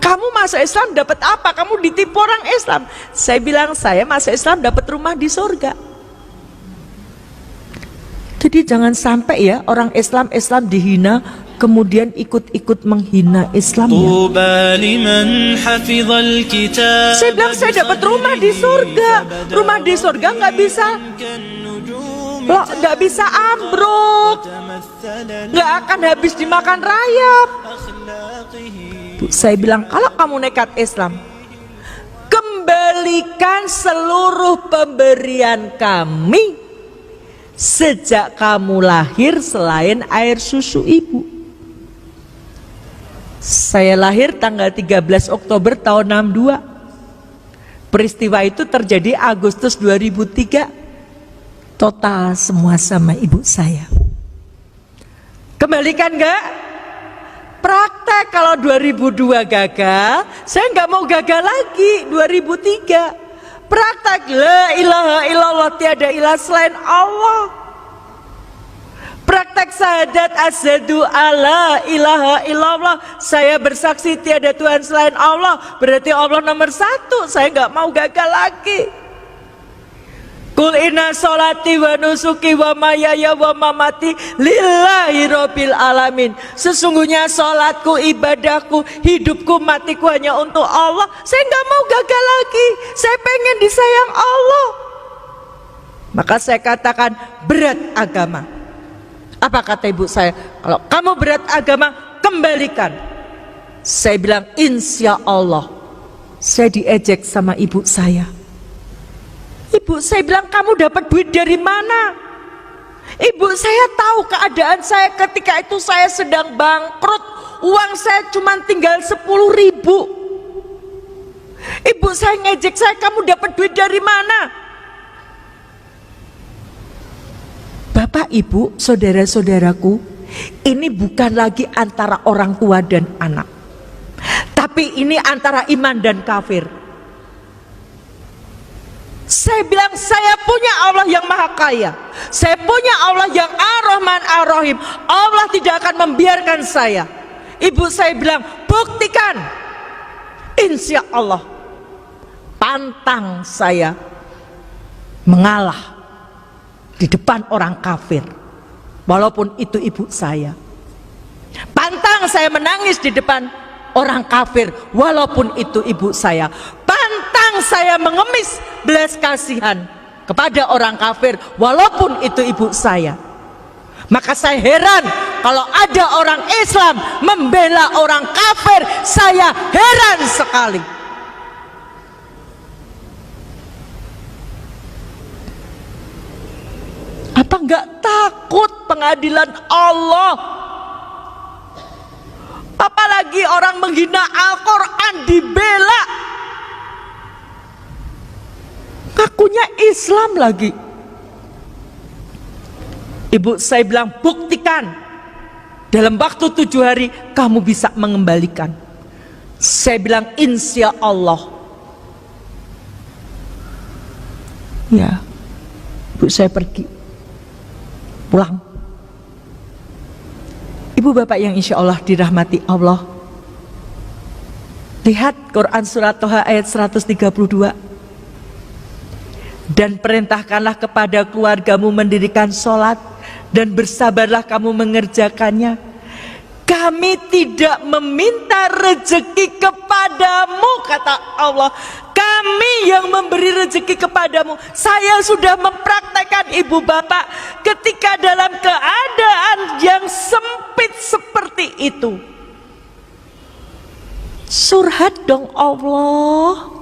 Kamu masuk Islam dapat apa? Kamu ditipu orang Islam. Saya bilang, saya masuk Islam dapat rumah di surga. Jadi jangan sampai ya orang Islam dihina, kemudian ikut-ikut menghina Islam ya. Saya bilang saya dapat rumah di surga. Rumah di surga nggak bisa ambruk, nggak akan habis dimakan rayap. Saya bilang kalau kamu nekat Islam, kembalikan seluruh pemberian kami sejak kamu lahir selain air susu ibu. Saya lahir tanggal 13 Oktober tahun 62. Peristiwa itu terjadi Agustus 2003. Total semua sama ibu saya. Kembalikan enggak? Praktek kalau 2002 gagal, saya enggak mau gagal lagi 2003. Praktek la ilaha illallah, tiada ilah selain Allah. Praktek syahadat asyhadu alla ilaha illallah, saya bersaksi tiada Tuhan selain Allah. Berarti Allah nomor satu, saya enggak mau gagal lagi. Kul inna sholati wa nusuki wa mayaya wa mamati lillahi rabbil alamin. Sesungguhnya sholatku, ibadahku, hidupku, matiku hanya untuk Allah. Saya nggak mau gagal lagi. Saya pengen disayang Allah. Maka saya katakan berat agama. Apa kata ibu saya? Kalau kamu berat agama, kembalikan. Saya bilang insya Allah. Saya diejek sama ibu saya. Ibu saya bilang, kamu dapat duit dari mana? Ibu saya tahu keadaan saya ketika itu, saya sedang bangkrut. Uang saya cuma tinggal 10.000. Ibu saya ngejek saya, kamu dapat duit dari mana? Bapak, ibu, saudara-saudaraku, ini bukan lagi antara orang tua dan anak, tapi ini antara iman dan kafir. Saya bilang, saya punya Allah yang maha kaya, saya punya Allah yang ar-Rahman ar-Rahim. Allah tidak akan membiarkan saya. Ibu saya bilang, buktikan. Insya Allah. Pantang saya mengalah di depan orang kafir, walaupun itu ibu saya. Pantang saya menangis di depan orang kafir, walaupun itu ibu saya. Pantang saya mengemis belas kasihan kepada orang kafir, walaupun itu ibu saya. Maka saya heran kalau ada orang Islam membela orang kafir. Saya heran sekali. Apa enggak takut pengadilan Allah? Apalagi orang menghina Al-Quran dibela, ngakunya Islam lagi. Ibu saya bilang, buktikan. Dalam waktu 7 hari kamu bisa mengembalikan. Saya bilang insya Allah. Ya, ibu saya pergi, pulang. Ibu bapak yang insya Allah dirahmati Allah, lihat Quran surat Toha ayat 132. Dan perintahkanlah kepada keluargamu mendirikan sholat, dan bersabarlah kamu mengerjakannya. Kami tidak meminta rezeki kepadamu, kata Allah. Kami yang memberi rezeki kepadamu. Saya sudah mempraktekkan ibu bapak ketika dalam keadaan yang sempit seperti itu. Surhat dong Allah.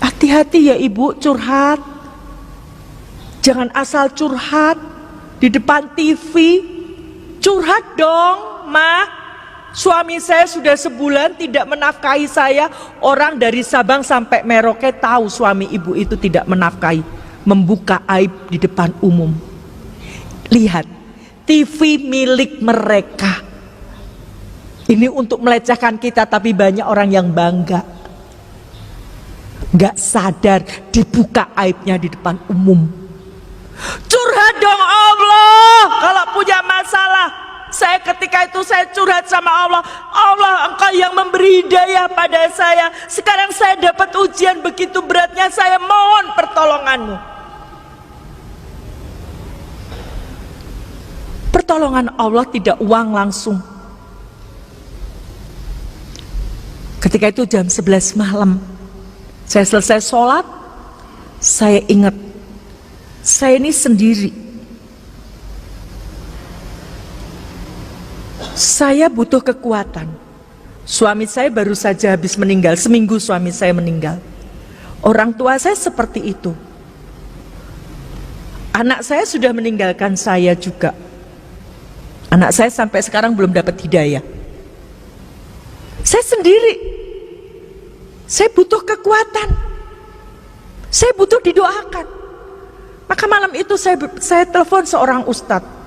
Hati-hati ya ibu curhat. Jangan asal curhat di depan TV. Curhat dong, Ma. Suami saya sudah sebulan tidak menafkahi saya. Orang dari Sabang sampai Merauke tahu suami ibu itu tidak menafkahi, membuka aib di depan umum. Lihat, TV milik mereka. Ini untuk melecehkan kita, tapi banyak orang yang bangga. Gak sadar dibuka aibnya di depan umum. Curhat dong Allah. Kalau punya masalah, Saya ketika itu saya curhat sama Allah. Allah, Engkau yang memberi hidayah pada saya. Sekarang saya dapat ujian begitu beratnya, saya mohon pertolonganmu. Pertolongan Allah tidak uang langsung. Ketika itu jam 11 malam, saya selesai sholat, saya ingat, saya ini sendiri. Saya butuh kekuatan. Suami saya baru saja habis meninggal, seminggu suami saya meninggal. Orang tua saya seperti itu. Anak saya sudah meninggalkan saya juga. Anak saya sampai sekarang belum dapat hidayah. Saya sendiri. Saya butuh kekuatan. Saya butuh didoakan. Maka malam itu saya telepon seorang ustadz.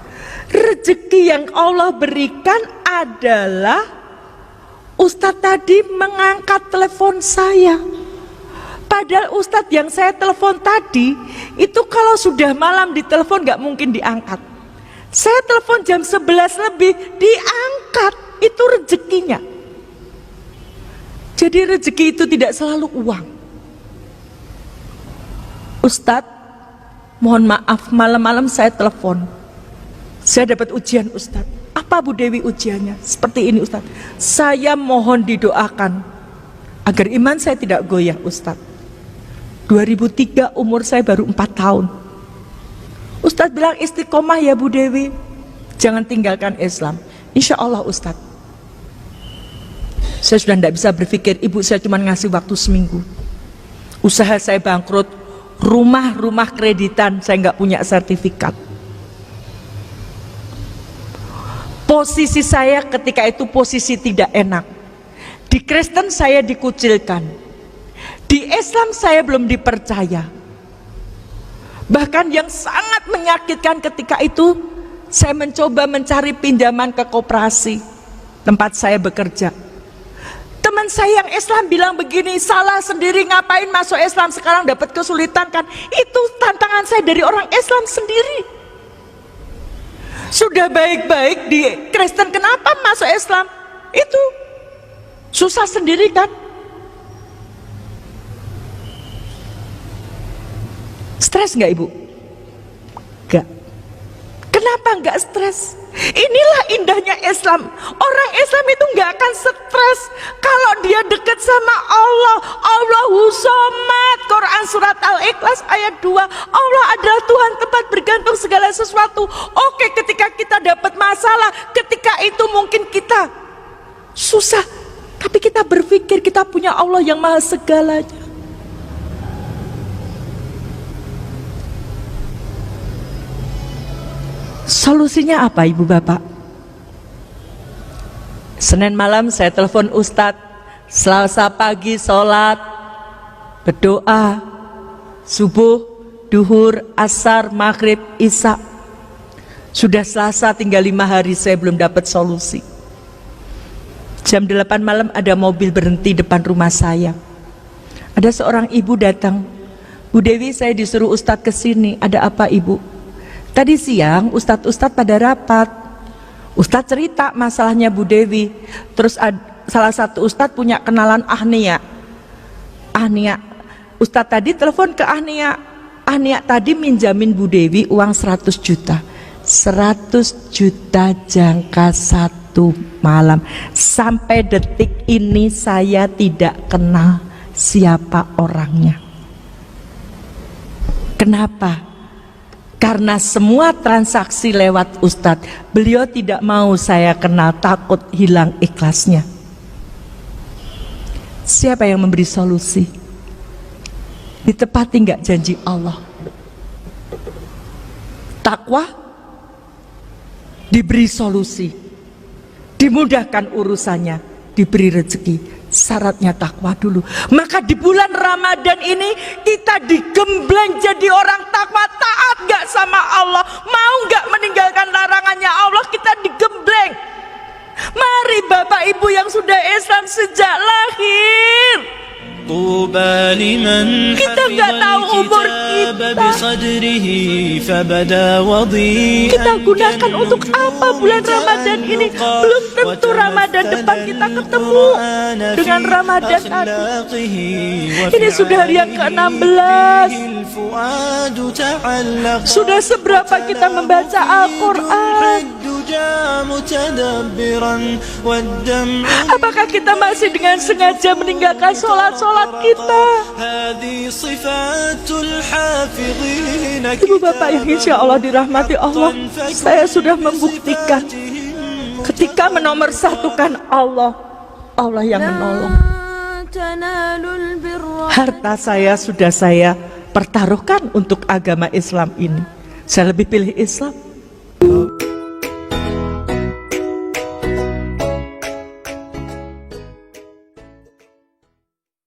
Rezeki yang Allah berikan adalah ustadz tadi mengangkat telepon saya. Padahal ustadz yang saya telepon tadi itu kalau sudah malam ditelepon gak mungkin diangkat. Saya telepon jam 11 lebih diangkat. Itu rezekinya. Jadi rezeki itu tidak selalu uang. Ustadz, mohon maaf malam-malam saya telepon. Saya dapat ujian Ustadz. Apa Bu Dewi ujiannya? Seperti ini Ustadz. Saya mohon didoakan agar iman saya tidak goyah Ustadz. 2003 umur saya baru 4 tahun. Ustadz bilang istiqomah ya Bu Dewi. Jangan tinggalkan Islam. Insya Allah Ustadz. Saya sudah tidak bisa berpikir, ibu saya cuma ngasih waktu seminggu. Usaha saya bangkrut, rumah kreditan, saya nggak punya sertifikat. Posisi saya ketika itu posisi tidak enak. Di Kristen saya dikucilkan. Di Islam saya belum dipercaya. Bahkan yang sangat menyakitkan ketika itu, saya mencoba mencari pinjaman ke koperasi tempat saya bekerja. Teman saya yang Islam bilang begini, salah sendiri ngapain masuk Islam sekarang dapat kesulitan kan? Itu tantangan saya dari orang Islam sendiri. Sudah baik-baik di Kristen, kenapa masuk Islam? Itu susah sendiri kan? Stres nggak ibu? Nggak. Kenapa nggak stres? Inilah indahnya Islam. Orang Islam itu nggak akan stres kalau dia dekat sama Allah. Allahu Somad. Quran surat Al-Ikhlas ayat 2. Allah adalah Tuhan tempat bergantung segala sesuatu. Oke, ketika kita dapat masalah, ketika itu mungkin kita susah, tapi kita berpikir kita punya Allah yang maha segalanya. Solusinya apa ibu bapak? Senin malam saya telepon ustadz, Selasa pagi sholat, berdoa, subuh, duhur, asar, maghrib, isya. Sudah Selasa tinggal 5 hari saya belum dapat solusi. Jam 8 malam ada mobil berhenti depan rumah saya. Ada seorang ibu datang, Bu Dewi saya disuruh ustadz ke sini. Ada apa ibu? Tadi siang ustadz pada rapat. Ustadz cerita masalahnya Bu Dewi. Terus salah satu ustadz punya kenalan Ahnia. Ustadz tadi telepon ke Ahnia. Ahnia tadi minjamin Bu Dewi uang 100 juta. 100 juta jangka 1 malam. Sampai detik ini saya tidak kenal siapa orangnya. Kenapa? Karena semua transaksi lewat ustadz. Beliau tidak mau saya kenal, takut hilang ikhlasnya. Siapa yang memberi solusi? Ditepati nggak janji Allah? Takwa, diberi solusi, dimudahkan urusannya, diberi rezeki. Syaratnya takwa dulu. Maka di bulan Ramadan ini kita digembleng jadi orang takwa, taat gak sama Allah, mau gak meninggalkan larangannya Allah, kita digembleng. Mari Bapak Ibu yang sudah Islam sejak lahir, kita nggak tahu umur kita. Kita gunakan untuk apa? Kenapa bulan Ramadan ini belum tentu Ramadan depan kita ketemu dengan Ramadan tadi. Ini sudah hari yang ke-16. Sudah seberapa kita membaca Al-Quran? Apakah kita masih dengan sengaja meninggalkan sholat-sholat kita? Ibu bapak yang insya Allah dirahmati Allah, saya sudah membuktikan ketika menomorsatukan Allah, Allah yang menolong. Harta saya sudah saya pertaruhkan untuk agama Islam ini. Saya lebih pilih Islam